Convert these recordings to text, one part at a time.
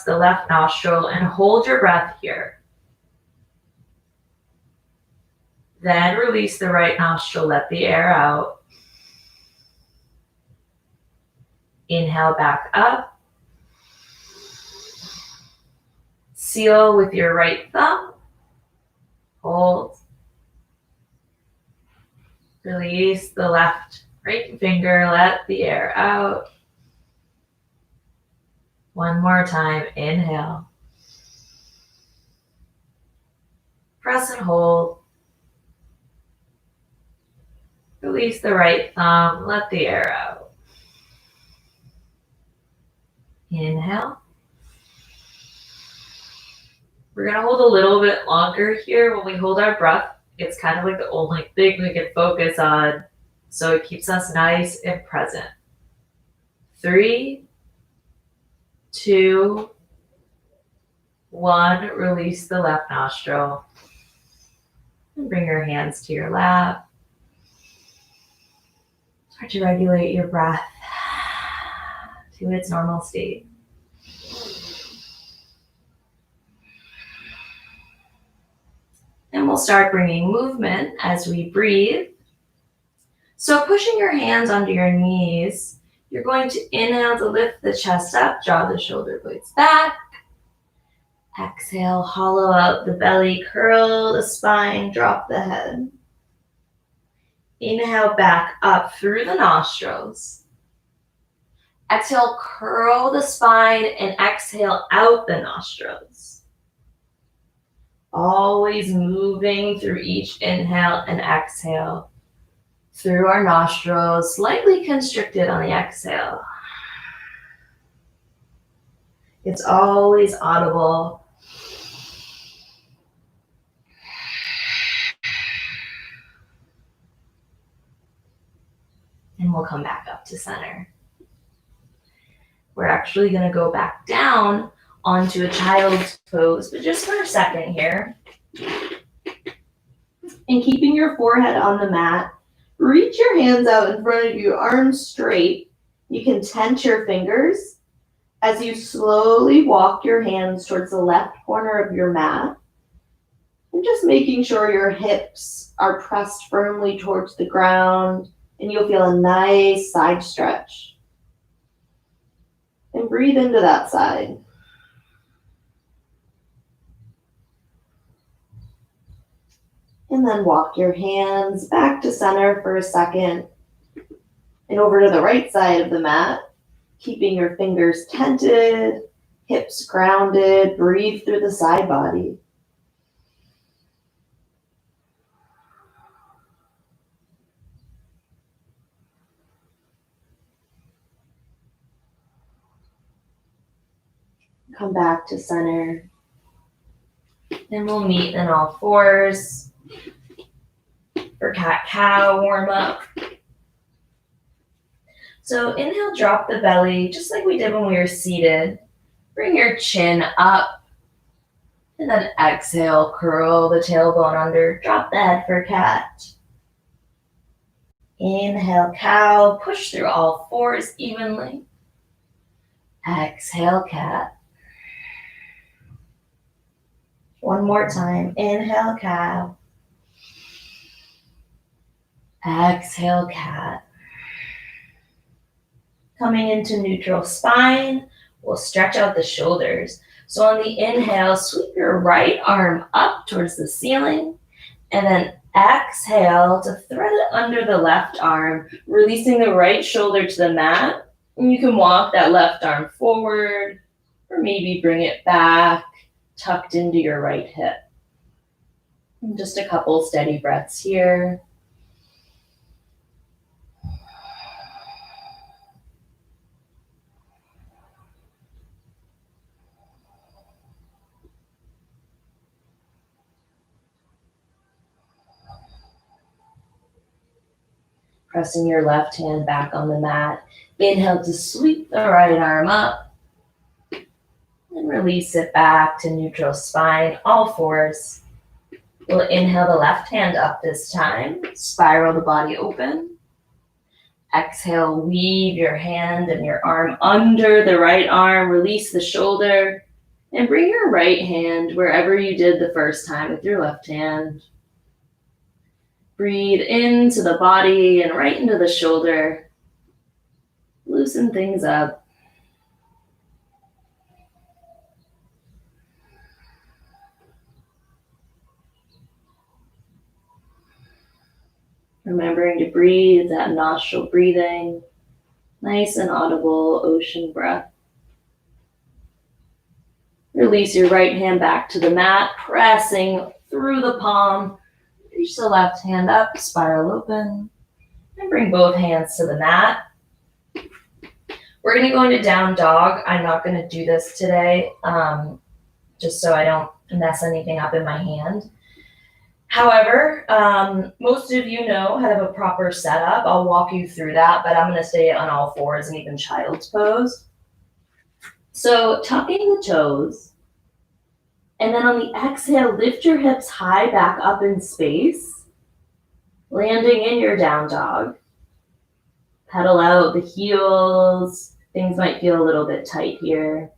the left nostril and hold your breath here. Then release the right nostril, let the air out. Inhale back up. Seal with your right thumb. Hold. Release the left right finger, let the air out. One more time, inhale. Press and hold. Release the right thumb, let the air out. Inhale. We're gonna hold a little bit longer here. When we hold our breath, it's kind of like the only thing we can focus on, so it keeps us nice and present. 3, 2, 1, release the left nostril. And bring your hands to your lap. Start to regulate your breath to its normal state. And we'll start bringing movement as we breathe. So pushing your hands onto your knees, you're going to inhale to lift the chest up, draw the shoulder blades back. Exhale, hollow out the belly, curl the spine, drop the head. Inhale back up through the nostrils. Exhale, curl the spine and exhale out the nostrils. Always moving through each inhale and exhale through our nostrils, slightly constricted on the exhale. It's always audible. And we'll come back up to center. We're actually going to go back down onto a child's pose, but just for a second here. And keeping your forehead on the mat, reach your hands out in front of you, arms straight. You can tense your fingers as you slowly walk your hands towards the left corner of your mat. And just making sure your hips are pressed firmly towards the ground, and you'll feel a nice side stretch. And breathe into that side. And then walk your hands back to center for a second and over to the right side of the mat, keeping your fingers tented, hips grounded. Breathe through the side body. Come back to center. And we'll meet in all fours for cat-cow warm-up. So inhale, drop the belly, just like we did when we were seated. Bring your chin up. And then exhale, curl the tailbone under, drop the head for cat. Inhale, cow, push through all fours evenly. Exhale, cat. One more time. Inhale, cow. Exhale, cat. Coming into neutral spine, we'll stretch out the shoulders. So on the inhale, sweep your right arm up towards the ceiling, and then exhale to thread it under the left arm, releasing the right shoulder to the mat. And you can walk that left arm forward, or maybe bring it back, tucked into your right hip. And just a couple steady breaths here. Pressing your left hand back on the mat. Inhale to sweep the right arm up. And release it back to neutral spine, all fours. We'll inhale the left hand up this time. Spiral the body open. Exhale, weave your hand and your arm under the right arm. Release the shoulder. And bring your right hand wherever you did the first time with your left hand. Breathe into the body and right into the shoulder. Loosen things up. Remembering to breathe, that nostril breathing, nice and audible ocean breath. Release your right hand back to the mat, pressing through the palm. Reach the left hand up, spiral open, and bring both hands to the mat. We're going to go into down dog. I'm not going to do this today, just so I don't mess anything up in my hand. However, most of you know how to have a proper setup. I'll walk you through that, but I'm going to stay on all fours and even child's pose. So tucking the toes, and then on the exhale, lift your hips high back up in space, landing in your down dog. Pedal out the heels. Things might feel a little bit tight here.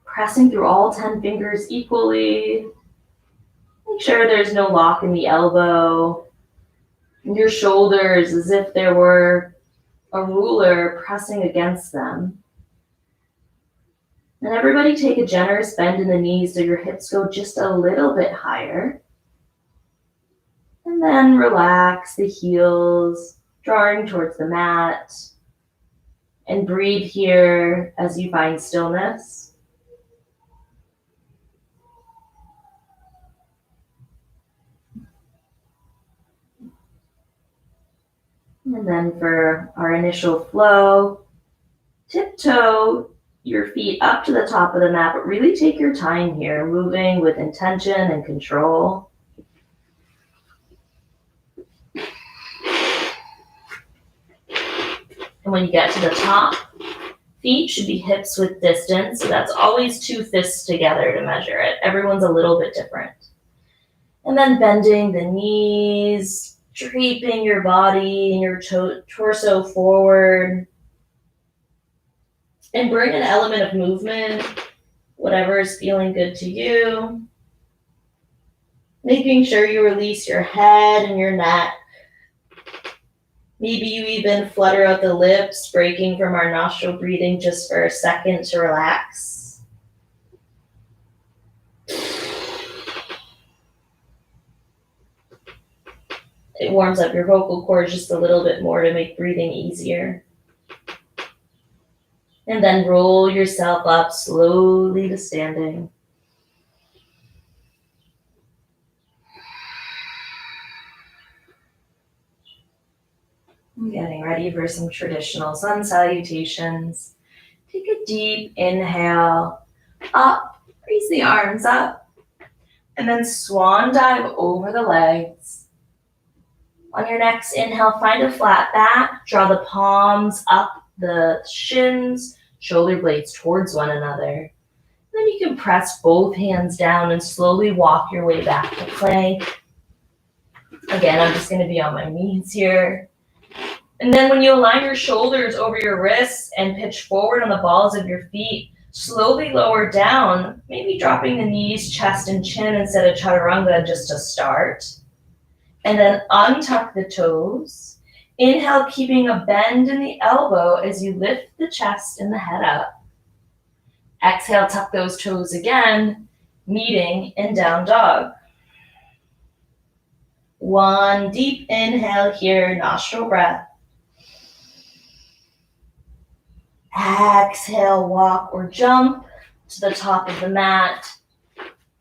Pressing through all 10 fingers equally. Make sure there's no lock in the elbow. And your shoulders as if there were a ruler pressing against them. And everybody take a generous bend in the knees so your hips go just a little bit higher. And then relax the heels, drawing towards the mat. And breathe here as you find stillness. And then for our initial flow, tiptoe your feet up to the top of the mat, but really take your time here, moving with intention and control. And when you get to the top, feet should be hips width distance. So that's always 2 fists together to measure it. Everyone's a little bit different. And then bending the knees, draping your body and your torso forward. And bring an element of movement, whatever is feeling good to you. Making sure you release your head and your neck. Maybe you even flutter out the lips, breaking from our nostril breathing just for a second to relax. It warms up your vocal cords just a little bit more to make breathing easier. And then roll yourself up slowly to standing. I'm getting ready for some traditional sun salutations. Take a deep inhale, up, raise the arms up, and then swan dive over the legs. On your next inhale, find a flat back, draw the palms up the shins, shoulder blades towards one another. Then you can press both hands down and slowly walk your way back to plank. Again, I'm just going to be on my knees here. And then when you align your shoulders over your wrists and pitch forward on the balls of your feet, slowly lower down, maybe dropping the knees, chest, and chin instead of chaturanga just to start. And then untuck the toes. Inhale, keeping a bend in the elbow as you lift the chest and the head up. Exhale, tuck those toes again, meeting in down dog. One deep inhale here, nostril breath. Exhale, walk or jump to the top of the mat.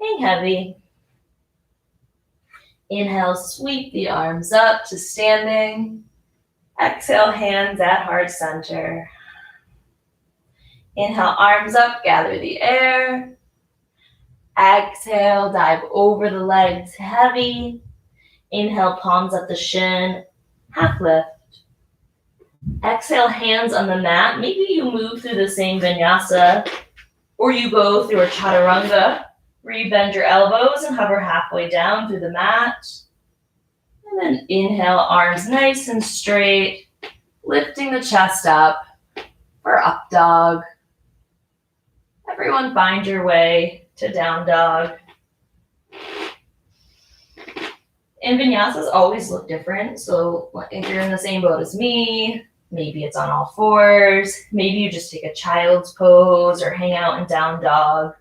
Hang heavy. Inhale, sweep the arms up to standing. Exhale, hands at heart center. Inhale, arms up, gather the air. Exhale, dive over the legs heavy. Inhale, palms up the shin, half lift. Exhale, hands on the mat. Maybe you move through the same vinyasa, or you go through a chaturanga, where you bend your elbows and hover halfway down through the mat. And then inhale, arms nice and straight, lifting the chest up or up dog. Everyone find your way to down dog. And vinyasas always look different. So if you're in the same boat as me, maybe it's on all fours. Maybe you just take a child's pose or hang out in down dog.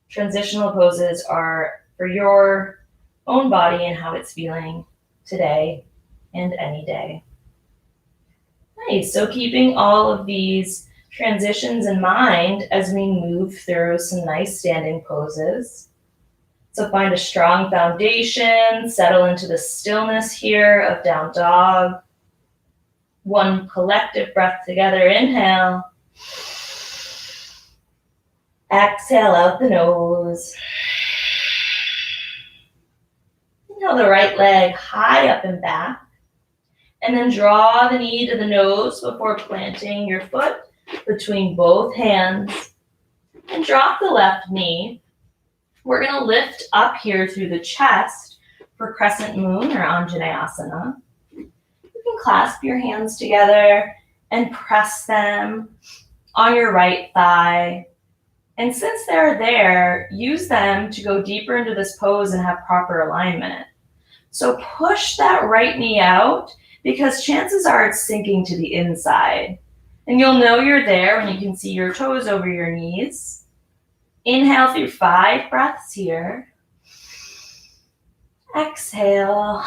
Transitional poses are for your own body and how it's feeling today and any day. Nice. So keeping all of these transitions in mind as we move through some nice standing poses. So find a strong foundation, settle into the stillness here of down dog. One collective breath together, inhale. Exhale out the nose. Inhale the right leg high up and back. And then draw the knee to the nose before planting your foot between both hands. And drop the left knee. We're going to lift up here through the chest for crescent moon or Anjaneyasana. You can clasp your hands together and press them on your right thigh. And since they're there, use them to go deeper into this pose and have proper alignment. So push that right knee out because chances are it's sinking to the inside. And you'll know you're there when you can see your toes over your knees. Inhale through 5 breaths here. Exhale.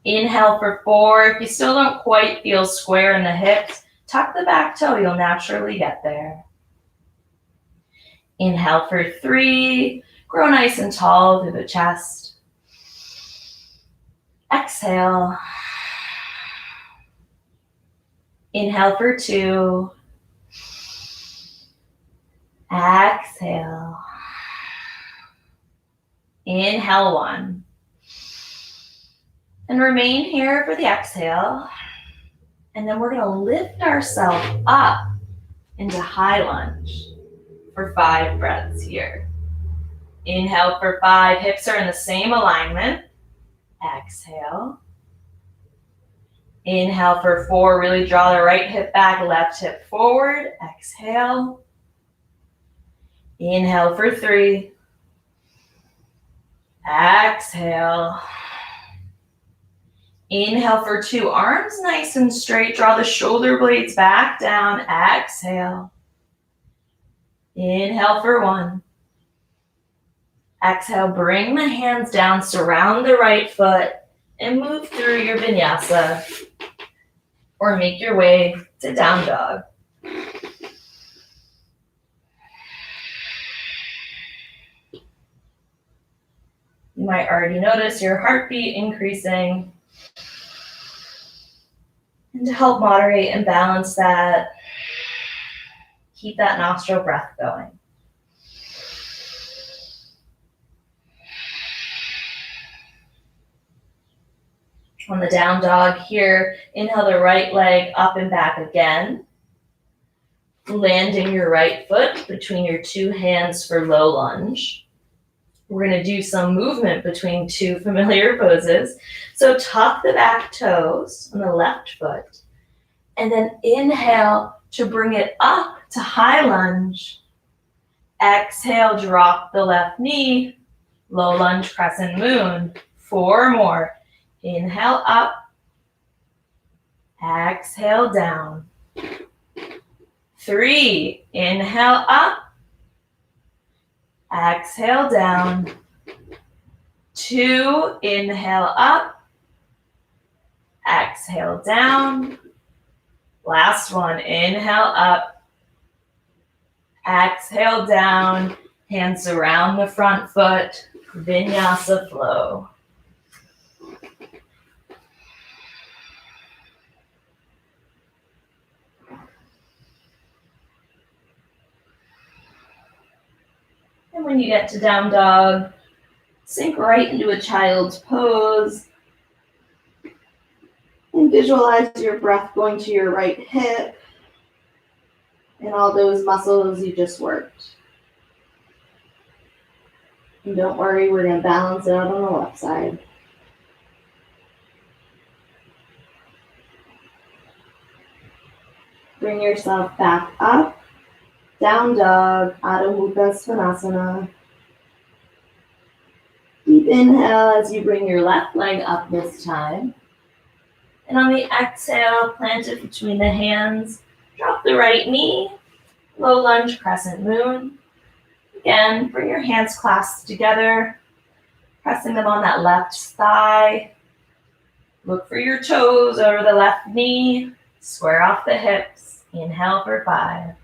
Inhale for 4. If you still don't quite feel square in the hips, tuck the back toe. You'll naturally get there. Inhale for 3. Grow nice and tall through the chest. Exhale. Inhale for 2. Exhale. Inhale 1. And remain here for the exhale. And then we're going to lift ourselves up into high lunge for 5 breaths here. Inhale for 5. Hips are in the same alignment. Exhale. Inhale for 4. Really draw the right hip back, left hip forward. Exhale. Inhale for 3. Exhale. Inhale for 2. Arms nice and straight. Draw the shoulder blades back down. Exhale. Inhale for 1. Exhale, bring the hands down, surround the right foot, and move through your vinyasa. Or make your way to down dog. You might already notice your heartbeat increasing. And to help moderate and balance that, keep that nostril breath going. On the down dog here, inhale the right leg up and back again. Landing your right foot between your 2 hands for low lunge. We're going to do some movement between 2 familiar poses. So tuck the back toes on the left foot. And then inhale to bring it up to high lunge. Exhale, drop the left knee. Low lunge, crescent moon. 4 more. Inhale up. Exhale down. 3. Inhale up. Exhale down. 2. Inhale up. Exhale down. Last one. Inhale up. Exhale down. Hands around the front foot. Vinyasa flow. And when you get to down dog, sink right into a child's pose. And visualize your breath going to your right hip and all those muscles you just worked. And don't worry, we're going to balance it out on the left side. Bring yourself back up. Down dog, Adho Mukha Svanasana. Deep inhale as you bring your left leg up this time. And on the exhale, plant it between the hands. Drop the right knee. Low lunge, crescent moon. Again, bring your hands clasped together, pressing them on that left thigh. Look for your toes over the left knee. Square off the hips. Inhale for 5.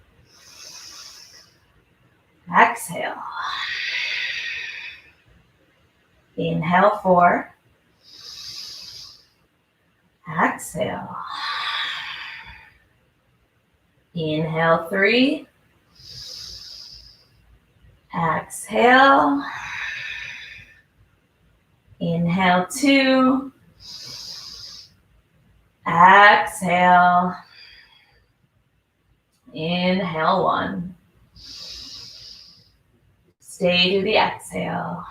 Exhale. Inhale 4. Exhale. Inhale 3. Exhale. Inhale 2. Exhale. Inhale 1. Stay to the exhale.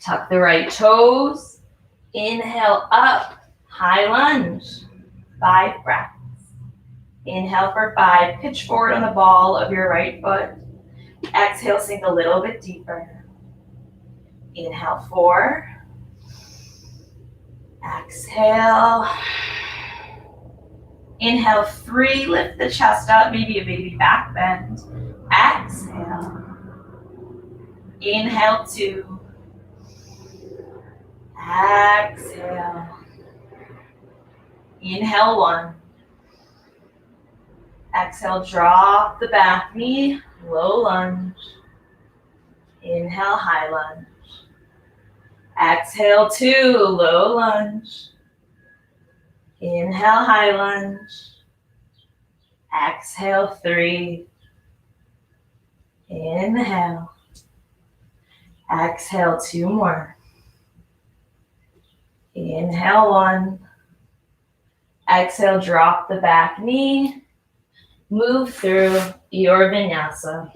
Tuck the right toes. Inhale up, high lunge. 5 breaths. Inhale for 5. Pitch forward on the ball of your right foot. Exhale, sink a little bit deeper. Inhale 4. Exhale. Inhale 3. Lift the chest up, maybe a baby back bend. Exhale. Inhale 2. Exhale. Inhale 1. Exhale, drop the back knee, low lunge. Inhale, high lunge. Exhale 2, low lunge. Inhale, high lunge. Exhale 3. Inhale. Exhale 2 more. Inhale 1. Exhale, drop the back knee. Move through your vinyasa.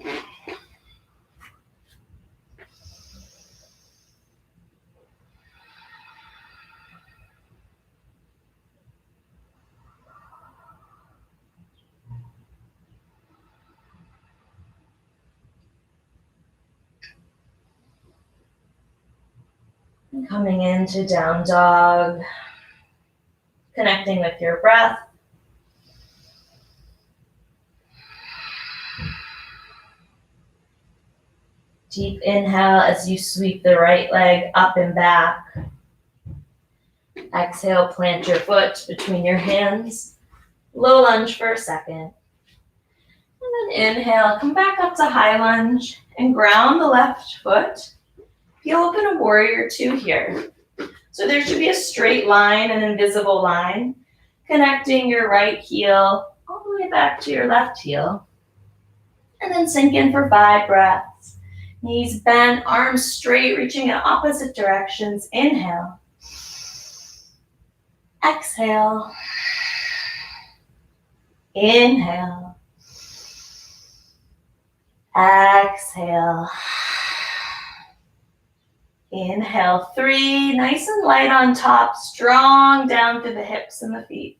Coming into down dog, connecting with your breath. Deep inhale as you sweep the right leg up and back. Exhale, plant your foot between your hands. Low lunge for a second. And then inhale, come back up to high lunge and ground the left foot. You'll open a warrior 2 here. So there should be a straight line, an invisible line, connecting your right heel all the way back to your left heel. And then sink in for 5 breaths. Knees bent, arms straight, reaching in opposite directions. Inhale. Exhale. Inhale. Exhale. Inhale 3, nice and light on top, strong down through the hips and the feet.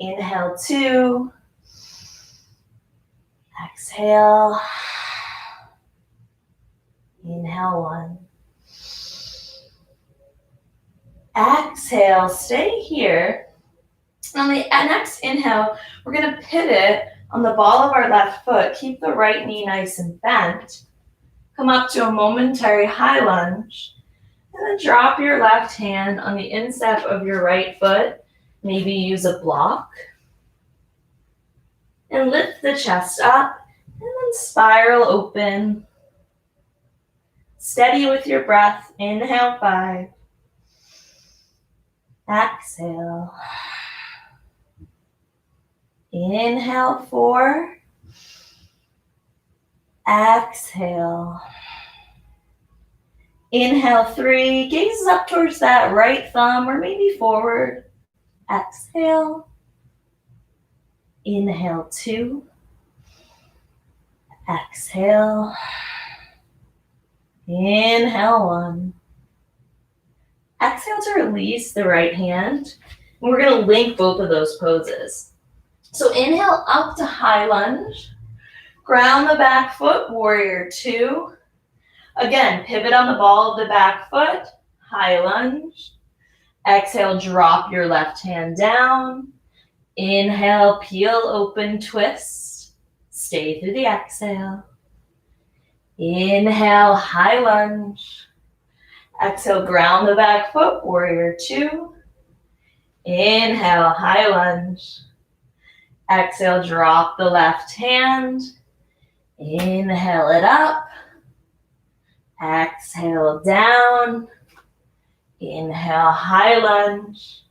Inhale 2. Exhale. Inhale 1. Exhale, stay here. On the next inhale, we're going to pivot on the ball of our left foot. Keep the right knee nice and bent. Come up to a momentary high lunge. And then drop your left hand on the instep of your right foot. Maybe use a block. And lift the chest up. And then spiral open. Steady with your breath. Inhale 5. Exhale. Inhale 4. Exhale. Inhale 3. Gaze up towards that right thumb or maybe forward. Exhale. Inhale 2. Exhale. Inhale 1. Exhale to release the right hand. We're going to link both of those poses. So inhale up to high lunge. Ground the back foot, warrior two. Again, pivot on the ball of the back foot, high lunge. Exhale, drop your left hand down. Inhale, peel, open, twist. Stay through the exhale. Inhale, high lunge. Exhale, ground the back foot, warrior two. Inhale, high lunge. Exhale, drop the left hand. Inhale it up. Exhale down. Inhale, high lunge.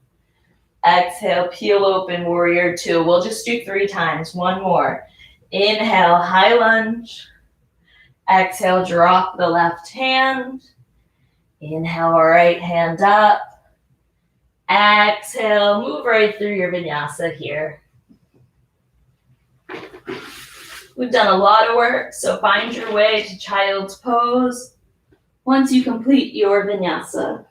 Exhale, peel open, warrior two. We'll just do 3 times. One more. Inhale, high lunge. Exhale, drop the left hand. Inhale, right hand up. Exhale, move right through your vinyasa here. We've done a lot of work, so find your way to child's pose once you complete your vinyasa.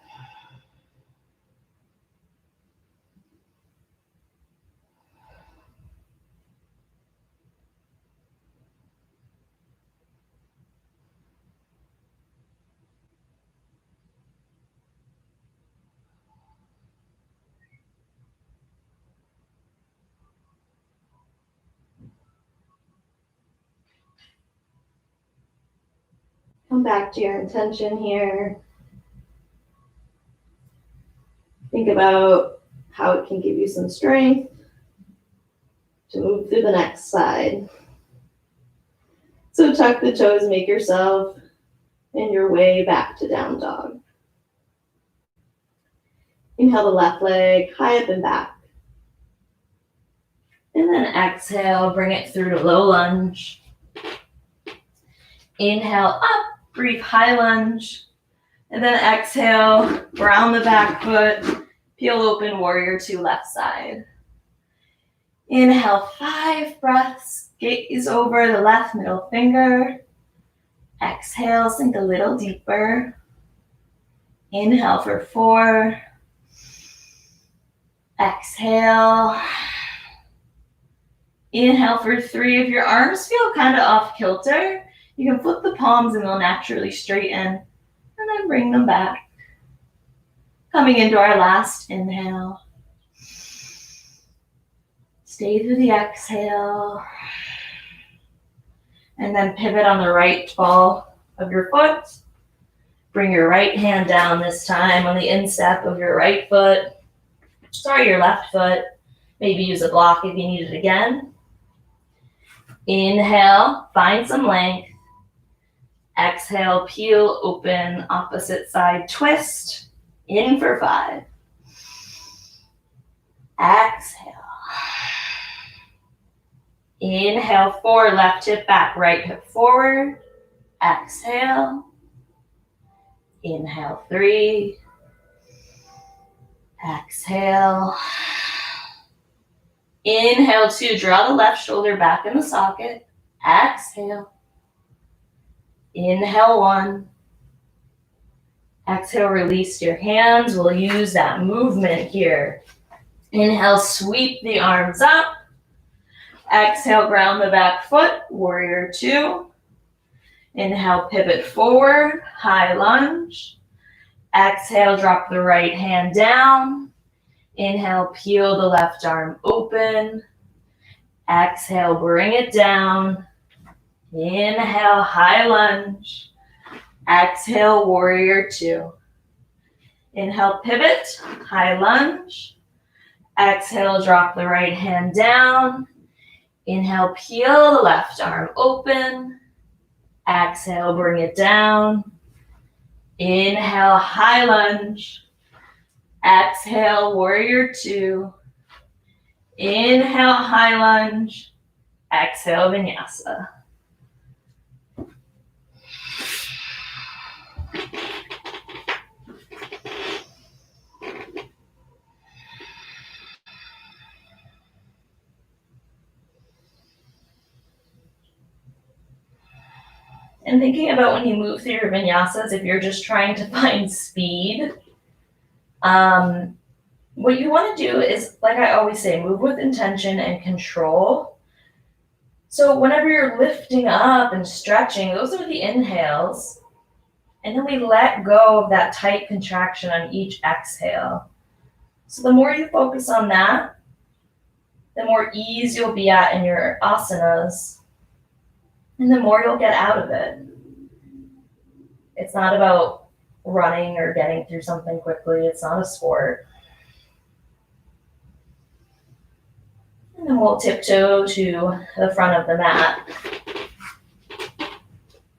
Come back to your intention here. Think about how it can give you some strength to move through the next side. So tuck the toes, make yourself in your way back to down dog. Inhale the left leg high up and back. And then exhale, bring it through to low lunge. Inhale up, brief high lunge. And then exhale, ground the back foot, peel open, warrior two, left side. Inhale, 5 breaths, gaze over the left middle finger. Exhale, sink a little deeper. Inhale for 4. Exhale. Inhale for 3. If your arms feel kind of off kilter, you can flip the palms and they'll naturally straighten. And then bring them back. Coming into our last inhale. Stay through the exhale. And then pivot on the right ball of your foot. Bring your right hand down this time on the instep of your right foot. Sorry, your left foot. Maybe use a block if you need it again. Inhale, find some length. Exhale, peel, open, opposite side, twist. In for 5. Exhale. Inhale, 4, left hip back, right hip forward. Exhale. Inhale, 3. Exhale. Inhale, 2, draw the left shoulder back in the socket. Exhale. Inhale, 1. Exhale, release your hands. We'll use that movement here. Inhale, sweep the arms up. Exhale, ground the back foot, warrior two. Inhale, pivot forward, high lunge. Exhale, drop the right hand down. Inhale, peel the left arm open. Exhale, bring it down. Inhale, high lunge. Exhale, warrior two. Inhale, pivot, high lunge. Exhale, drop the right hand down. Inhale, peel the left arm open. Exhale, bring it down. Inhale, high lunge. Exhale, warrior two. Inhale, high lunge. Exhale, vinyasa. And thinking about when you move through your vinyasas, if you're just trying to find speed, What you want to do is, like I always say, move with intention and control. So whenever you're lifting up and stretching, those are the inhales. And then we let go of that tight contraction on each exhale. So the more you focus on that, the more ease you'll be at in your asanas, and the more you'll get out of it. It's not about running or getting through something quickly. It's not a sport. And then we'll tiptoe to the front of the mat.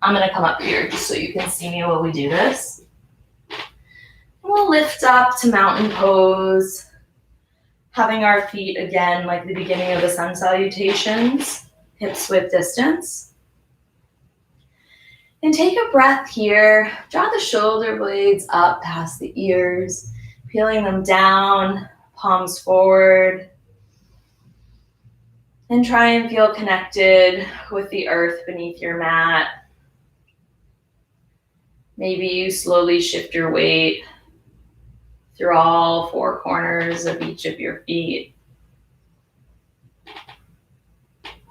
I'm going to come up here just so you can see me while we do this. And we'll lift up to mountain pose, having our feet again like the beginning of the sun salutations, hips width distance. And take a breath here. Draw the shoulder blades up past the ears, peeling them down, palms forward. And try and feel connected with the earth beneath your mat. Maybe you slowly shift your weight through all four corners of each of your feet.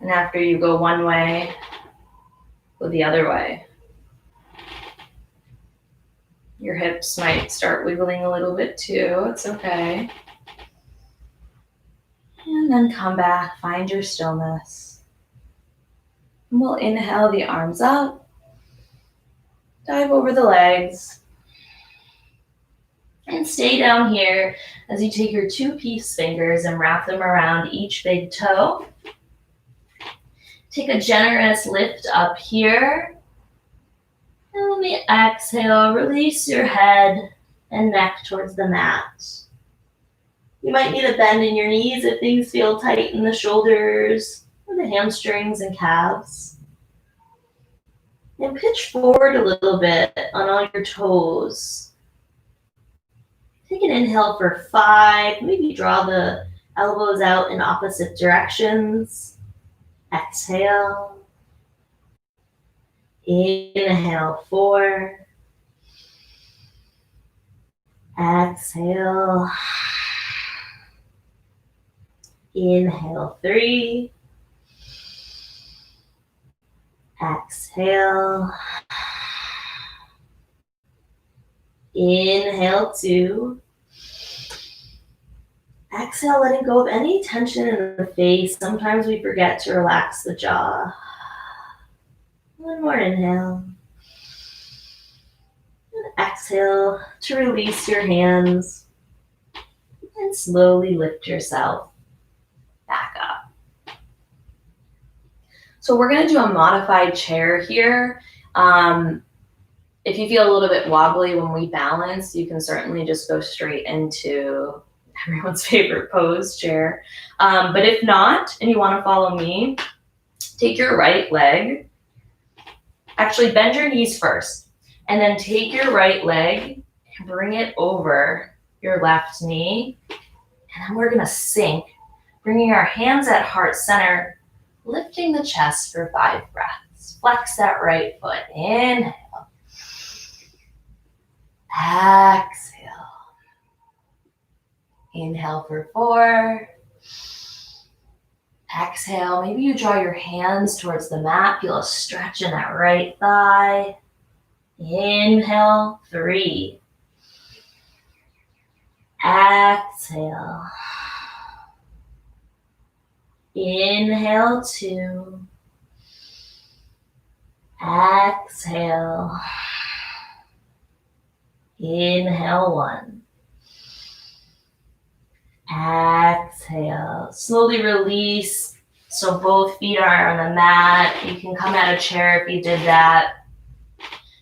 And after you go one way, go the other way. Your hips might start wiggling a little bit too. It's okay. And then come back, find your stillness. And we'll inhale the arms up, dive over the legs, and stay down here as you take your two peace fingers and wrap them around each big toe. Take a generous lift up here. And when we exhale, release your head and neck towards the mat. You might need a bend in your knees if things feel tight in the shoulders or the hamstrings and calves. And pitch forward a little bit on all your toes. Take an inhale for 5. Maybe draw the elbows out in opposite directions. Exhale. Inhale 4. Exhale. Inhale 3. Exhale. Inhale 2. Exhale, letting go of any tension in the face. Sometimes we forget to relax the jaw. One more inhale. And exhale to release your hands. And slowly lift yourself back up. So we're going to do a modified chair here. If you feel a little bit wobbly when we balance, you can certainly just go straight into everyone's favorite pose, chair. But if not, and you want to follow me, take your right leg. Actually, bend your knees first. And then take your right leg and bring it over your left knee. And then we're going to sink, bringing our hands at heart center, lifting the chest for 5 breaths. Flex that right foot. Inhale. Exhale. Inhale for 4. Exhale. Maybe you draw your hands towards the mat. Feel a stretch in that right thigh. Inhale 3. Exhale. Inhale 2. Exhale. Inhale 1. Exhale. Slowly release. So both feet are on the mat. You can come out of chair if you did that.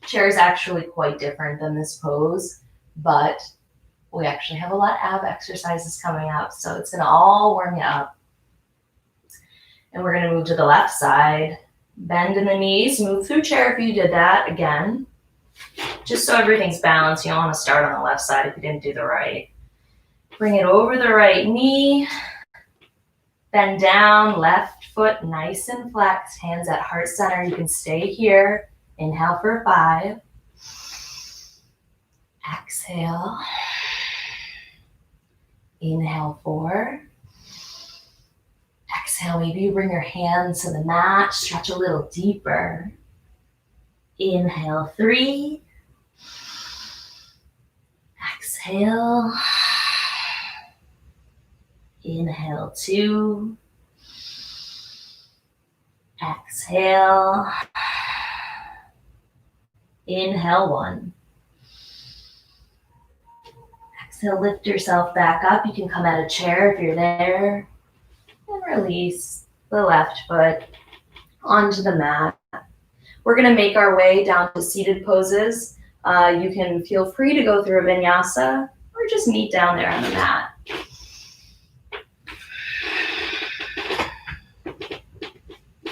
Chair is actually quite different than this pose, but we actually have a lot of ab exercises coming up, so it's gonna all warm you up. And we're gonna move to the left side. Bend in the knees, move through chair if you did that again. Just so everything's balanced, you don't wanna start on the left side if you didn't do the right. Bring it over the right knee. Bend down, left foot nice and flexed, hands at heart center. You can stay here. Inhale for 5. Exhale. Inhale 4. Exhale, maybe you bring your hands to the mat, stretch a little deeper. Inhale 3. Exhale. Inhale 2. Exhale. Inhale 1. Exhale, lift yourself back up. You can come out of chair if you're there. And release the left foot onto the mat. We're going to make our way down to seated poses. You can feel free to go through a vinyasa or just meet down there on the mat.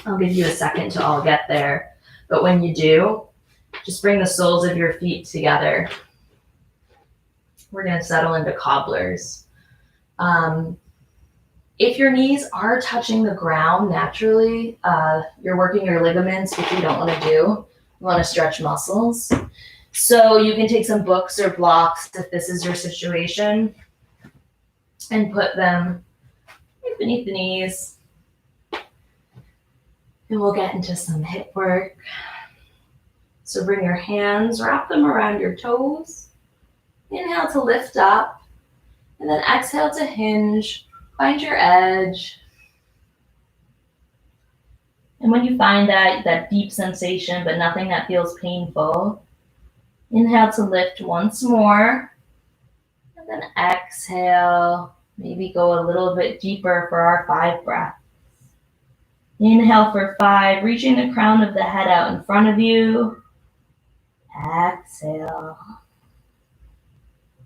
I'll give you a second to all get there. But when you do, just bring the soles of your feet together. We're going to settle into cobblers. If your knees are touching the ground naturally, you're working your ligaments, which you don't want to do. You want to stretch muscles. So you can take some books or blocks if this is your situation and put them right beneath the knees. And we'll get into some hip work. So bring your hands, wrap them around your toes. Inhale to lift up, and then exhale to hinge. Find your edge. And when you find that deep sensation, but nothing that feels painful, inhale to lift once more, and then exhale. Maybe go a little bit deeper for our 5 breaths. Inhale for 5, reaching the crown of the head out in front of you. Exhale.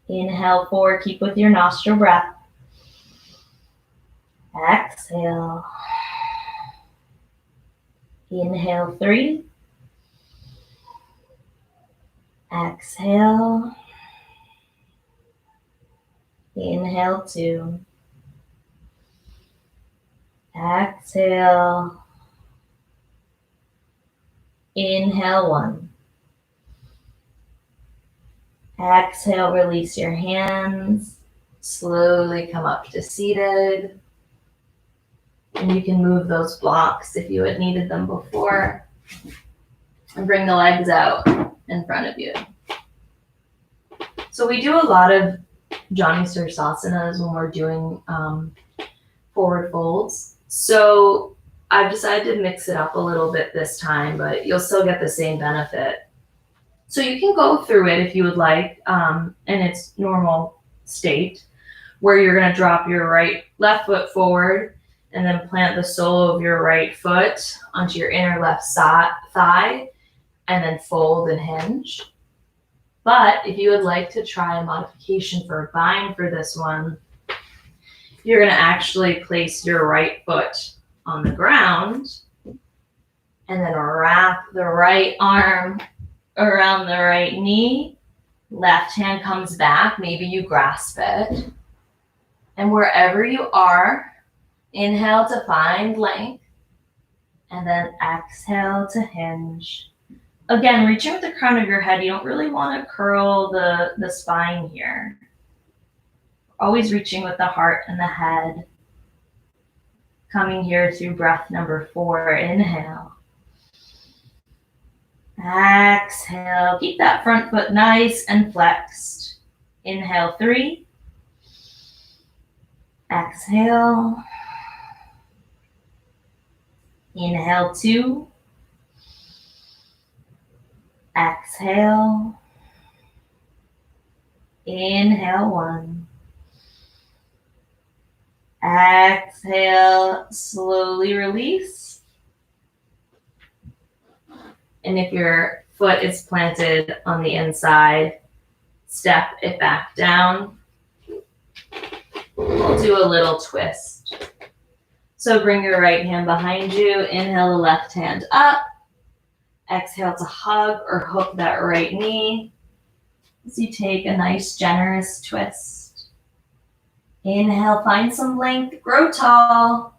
Inhale 4, keep with your nostril breath. Exhale. Inhale 3. Exhale. Inhale 2. Exhale. Inhale 1. Exhale, release your hands. Slowly come up to seated. And you can move those blocks if you had needed them before. And bring the legs out in front of you. So we do a lot of Janu Sirsasanas when we're doing forward folds. So I've decided to mix it up a little bit this time, but you'll still get the same benefit. So you can go through it if you would like in its normal state, where you're going to drop your left foot forward and then plant the sole of your right foot onto your inner left thigh and then fold and hinge. But if you would like to try a modification for a bind for this one, you're going to actually place your right foot on the ground and then wrap the right arm around the right knee. Left hand comes back. Maybe you grasp it. And wherever you are, inhale to find length. And then exhale to hinge. Again, reaching with the crown of your head. You don't really want to curl the spine here. Always reaching with the heart and the head. Coming here through breath number 4. Inhale. Exhale. Keep that front foot nice and flexed. Inhale 3. Exhale. Inhale 2. Exhale. Inhale 1. Exhale. Slowly release. And if your foot is planted on the inside, step it back down. We'll do a little twist. So bring your right hand behind you. Inhale the left hand up. Exhale to hug or hook that right knee as you take a nice generous twist. Inhale, find some length, grow tall.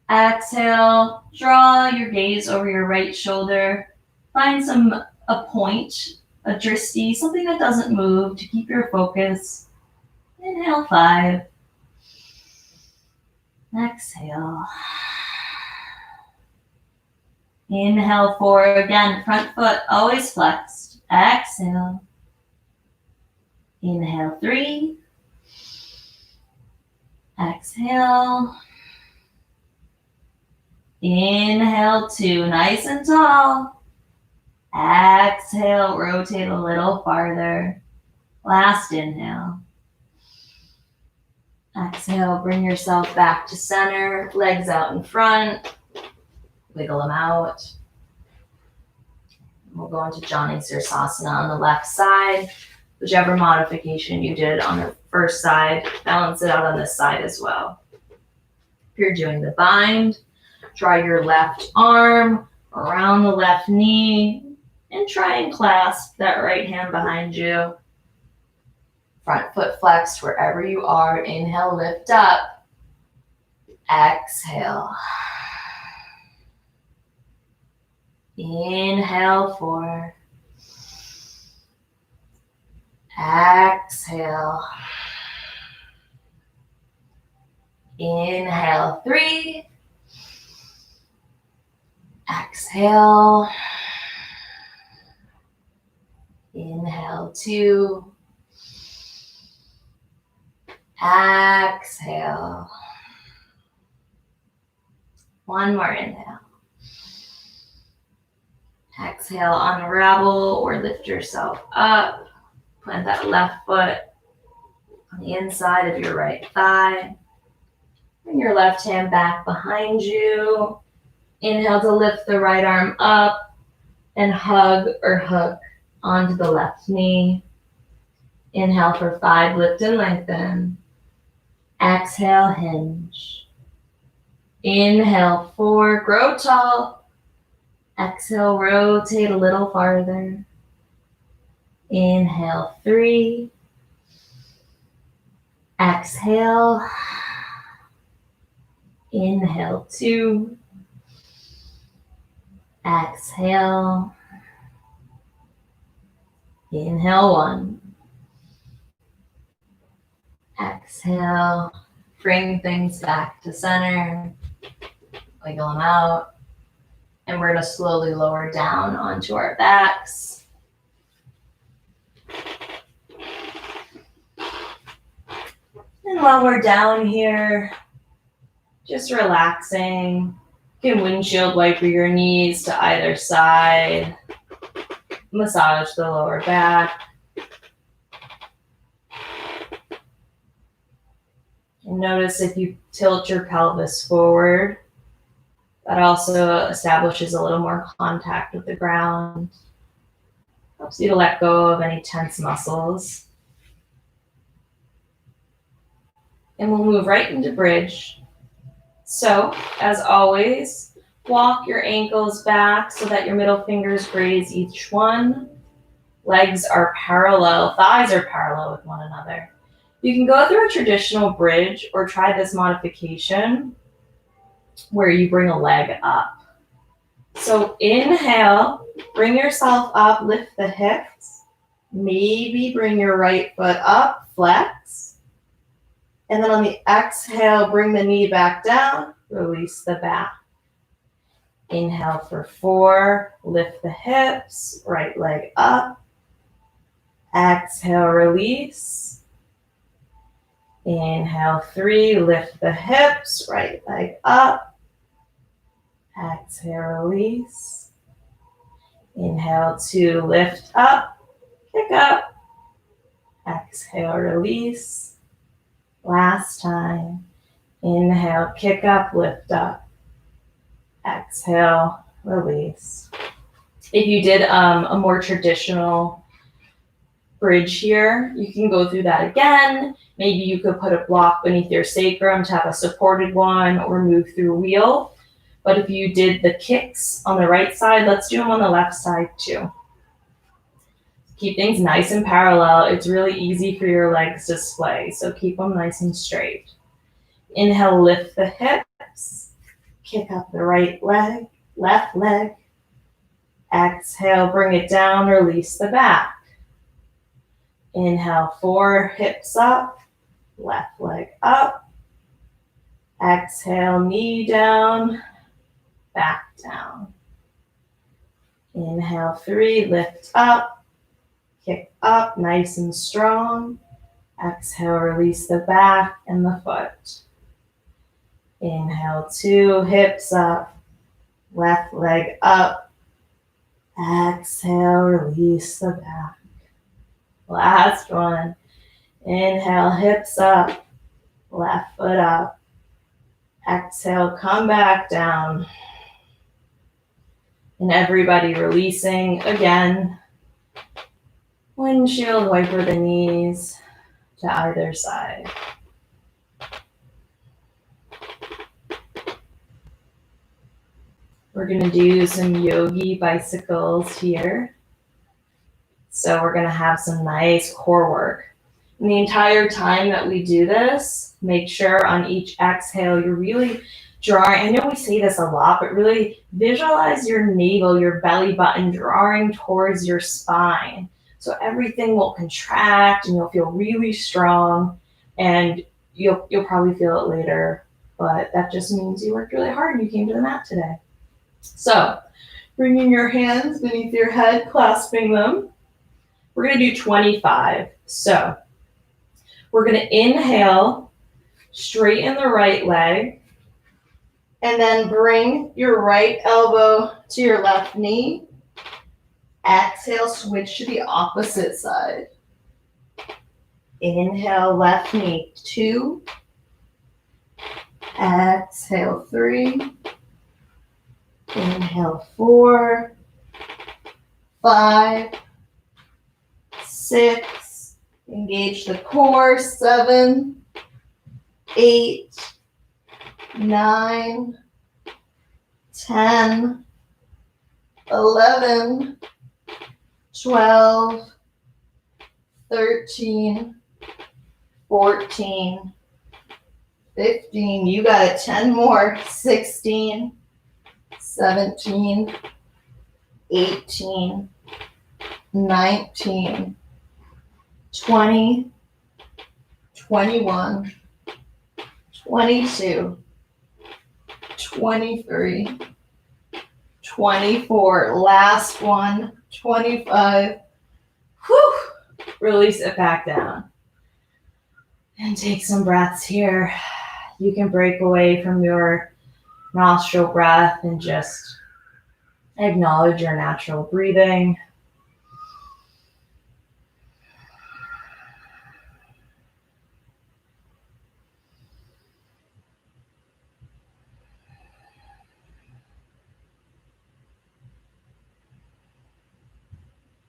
Exhale, draw your gaze over your right shoulder. Find a point, a drishti, something that doesn't move to keep your focus. Inhale 5. Exhale. Inhale 4 again, front foot always flexed. Exhale. Inhale 3. Exhale. Inhale 2, nice and tall. Exhale, rotate a little farther. Last inhale. Exhale, bring yourself back to center, legs out in front. Wiggle them out. We'll go into Jani Sirsasana on the left side. Whichever modification you did on the first side, balance it out on this side as well. If you're doing the bind, draw your left arm around the left knee and try and clasp that right hand behind you. Front foot flexed wherever you are. Inhale, lift up. Exhale. Inhale 4. Exhale. Inhale 3. Exhale. Inhale 2. Exhale. One more inhale. Exhale, unravel or lift yourself up. Plant that left foot on the inside of your right thigh. Bring your left hand back behind you. Inhale to lift the right arm up and hug or hook onto the left knee. Inhale for 5, lift and lengthen. Exhale, hinge. Inhale 4, grow tall. Exhale, rotate a little farther. Inhale 3. Exhale. Inhale 2. Exhale. Inhale 1. Exhale. Bring things back to center. Wiggle them out. And we're going to slowly lower down onto our backs. And while we're down here, just relaxing. You can windshield wiper your knees to either side. Massage the lower back. And notice if you tilt your pelvis forward, that also establishes a little more contact with the ground. Helps you to let go of any tense muscles. And we'll move right into bridge. So, as always, walk your ankles back so that your middle fingers graze each one. Legs are parallel, thighs are parallel with one another. You can go through a traditional bridge or try this modification where you bring a leg up. So inhale, bring yourself up, lift the hips. Maybe bring your right foot up, flex. And then on the exhale, bring the knee back down, release the back. Inhale for 4, lift the hips, right leg up. Exhale, release. Inhale 3, lift the hips, right leg up. Exhale, release. Inhale 2, lift up, kick up. Exhale, release. Last time. Inhale, kick up, lift up. Exhale, release. If you did a more traditional bridge here, you can go through that again. Maybe you could put a block beneath your sacrum to have a supported one or move through wheel. But if you did the kicks on the right side, let's do them on the left side too. Keep things nice and parallel. It's really easy for your legs to splay, so keep them nice and straight. Inhale, lift the hips. Kick up the right leg, left leg. Exhale, bring it down, release the back. Inhale, 4, hips up. left leg up. Exhale, knee down, back down. Inhale, 3, lift up, kick up, nice and strong. Exhale, release the back and the foot. Inhale, 2, hips up, left leg up. Exhale, release the back. Last one. Inhale, hips up, left foot up. Exhale, come back down. And everybody releasing again. Windshield wiper the knees to either side. We're going to do some yogi bicycles here. So we're going to have some nice core work. And the entire time that we do this, make sure on each exhale you're really drawing. I know we say this a lot, but really visualize your navel, your belly button drawing towards your spine. So everything will contract and you'll feel really strong, and you'll probably feel it later, but that just means you worked really hard and you came to the mat today. So bringing your hands beneath your head, clasping them. We're going to do 25. So we're going to inhale, straighten the right leg, and then bring your right elbow to your left knee. Exhale, switch to the opposite side. Inhale, left knee, 2. Exhale, 3. Inhale, 4, 5, 6. Engage the core, 7, 8, 9, 10, 11, 12, 13, 14, 15. You got it. 10 more. 16, 17, 18, 19, 20, 21, 22, 23, 24. Last one. 25. Whew. Release it back down. And take some breaths here. You can break away from your nostril breath and just acknowledge your natural breathing.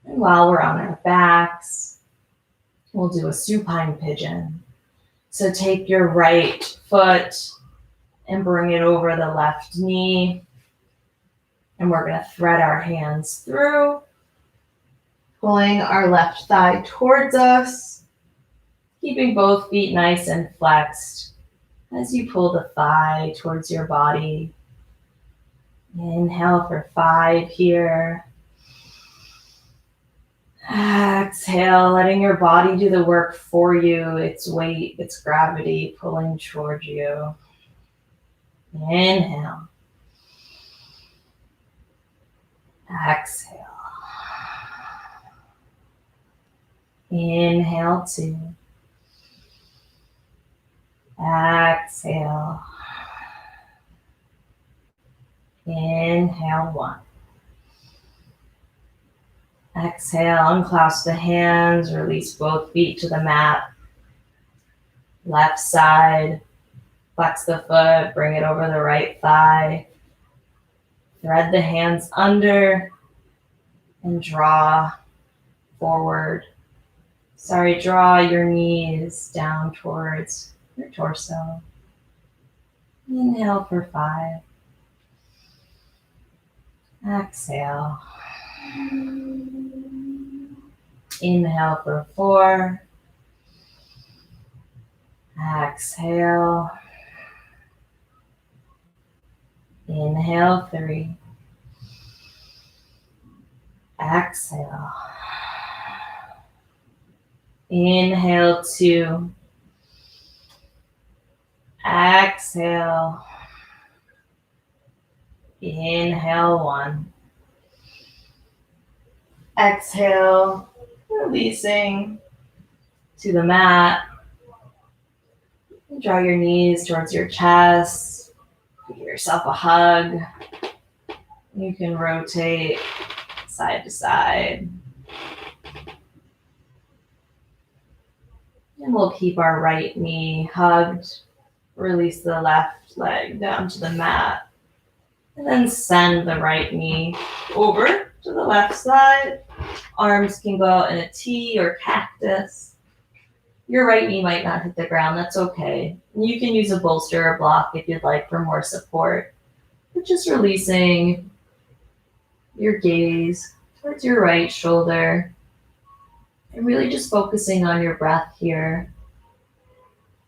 And while we're on our backs, we'll do a supine pigeon. So take your right foot and bring it over the left knee. And we're going to thread our hands through, pulling our left thigh towards us, keeping both feet nice and flexed as you pull the thigh towards your body. Inhale for 5 here. Exhale, letting your body do the work for you. Its weight, its gravity pulling towards you. Inhale. Exhale. Inhale 2. Exhale. Inhale 1. Exhale, unclasp the hands, release both feet to the mat. Left side, flex the foot, bring it over the right thigh. Thread the hands under and draw forward. Draw your knees down towards your torso. Inhale for 5. Exhale. Inhale for 4. Exhale. Inhale 3. Exhale. Inhale 2. Exhale. Inhale 1. Exhale, releasing to the mat. Draw your knees towards your chest. Give yourself a hug. You can rotate side to side. And we'll keep our right knee hugged. Release the left leg down to the mat. And then send the right knee over to the left side. Arms can go out in a T or cactus. Your right knee might not hit the ground. That's okay. You can use a bolster or block if you'd like for more support. But just releasing your gaze towards your right shoulder and really just focusing on your breath here.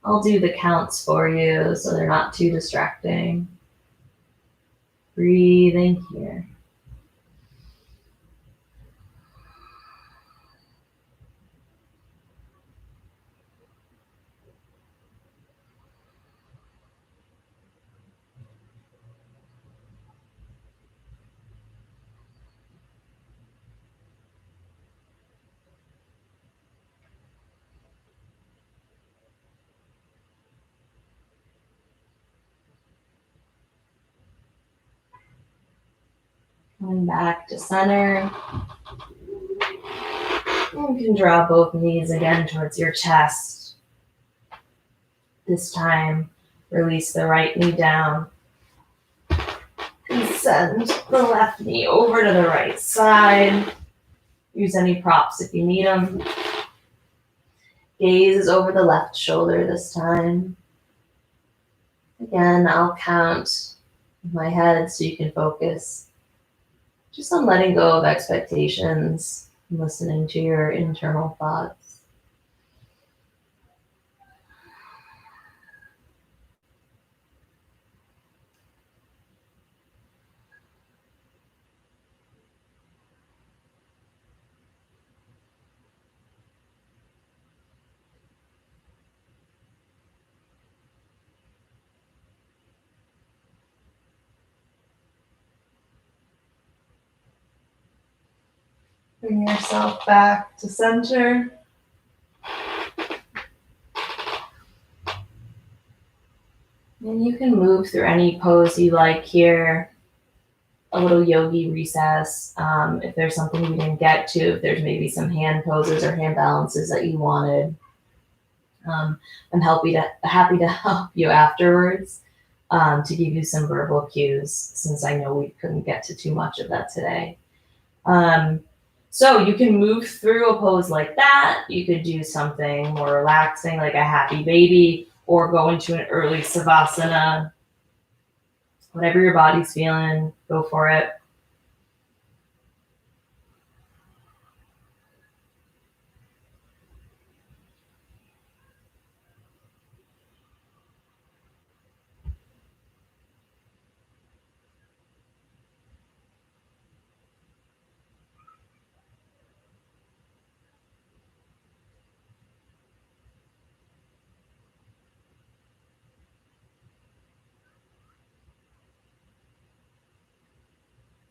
I'll do the counts for you so they're not too distracting. Breathing here. Coming back to center. You can draw both knees again towards your chest. This time, release the right knee down. And send the left knee over to the right side. Use any props if you need them. Gaze is over the left shoulder this time. Again, I'll count in my head so you can focus just on letting go of expectations and listening to your internal thoughts. Bring yourself back to center. And you can move through any pose you like here. A little yogi recess. If there's something you didn't get to, if there's maybe some hand poses or hand balances that you wanted. I'm happy to help you afterwards to give you some verbal cues, since I know we couldn't get to too much of that today. So you can move through a pose like that. You could do something more relaxing, like a happy baby, or go into an early savasana. Whatever your body's feeling, go for it.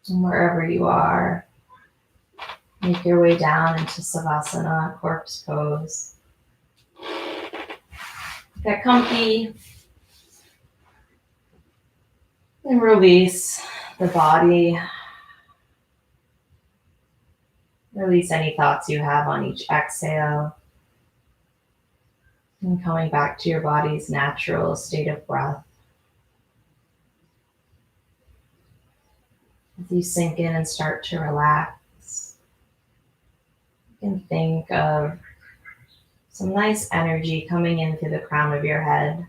And wherever you are, make your way down into Savasana, corpse pose. Get comfy and release the body. Release any thoughts you have on each exhale. And coming back to your body's natural state of breath. As you sink in and start to relax, you can think of some nice energy coming in through the crown of your head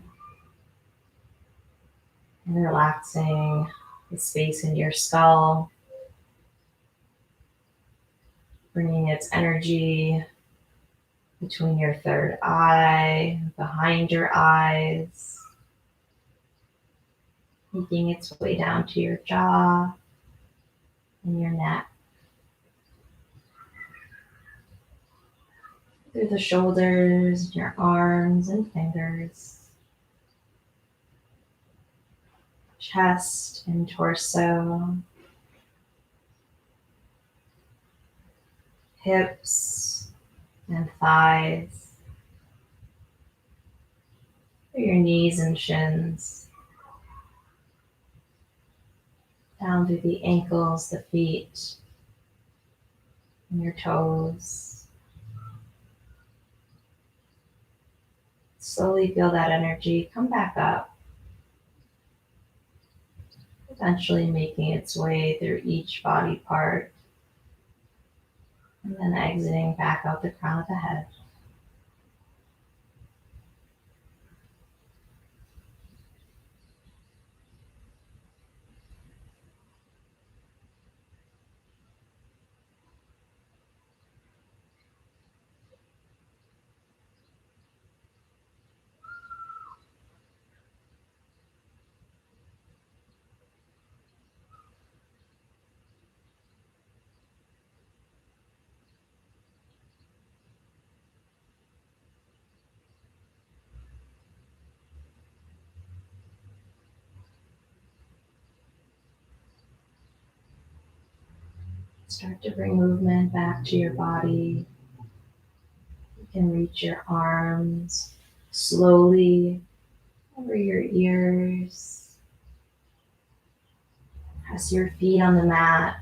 and relaxing the space in your skull, bringing its energy between your third eye, behind your eyes, making its way down to your jaw and your neck, through the shoulders, your arms and fingers, chest and torso, hips and thighs, your knees and shins, down through the ankles, the feet, and your toes. Slowly feel that energy come back up, eventually making its way through each body part, and then exiting back out the crown of the head. Start to bring movement back to your body. You can reach your arms slowly over your ears. Press your feet on the mat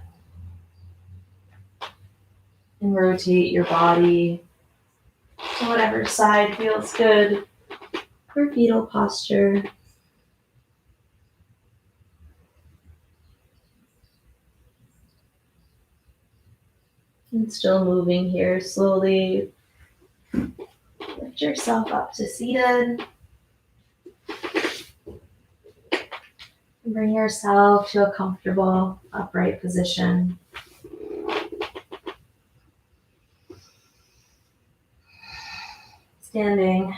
and rotate your body to whatever side feels good for fetal posture. And still moving here slowly. Lift yourself up to seated. Bring yourself to a comfortable upright position. Standing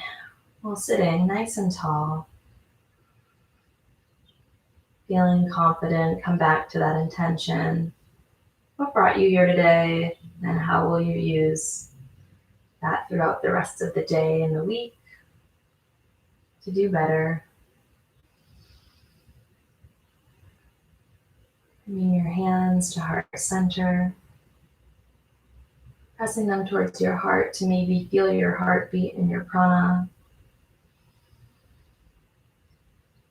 while sitting nice and tall. Feeling confident, come back to that intention. What brought you here today, and how will you use that throughout the rest of the day and the week to do better? Bringing your hands to heart center, pressing them towards your heart to maybe feel your heartbeat and your prana.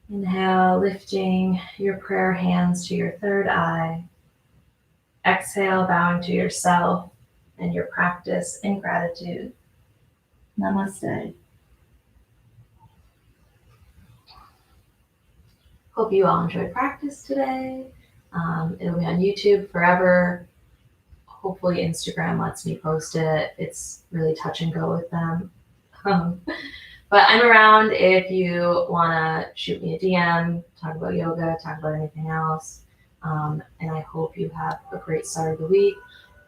Inhale, lifting your prayer hands to your third eye. Exhale, bowing to yourself and your practice in gratitude. Namaste. Hope you all enjoyed practice today. It'll be on YouTube forever. Hopefully Instagram lets me post it. It's really touch and go with them. But I'm around if you want to shoot me a DM, talk about yoga, talk about anything else. And I hope you have a great start of the week.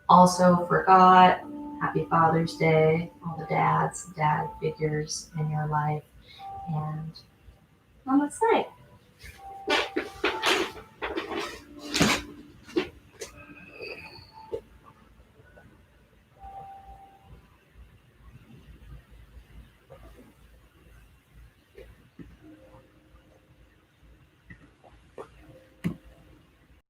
Also forgot, happy Father's Day, all the dad figures in your life. And namaste.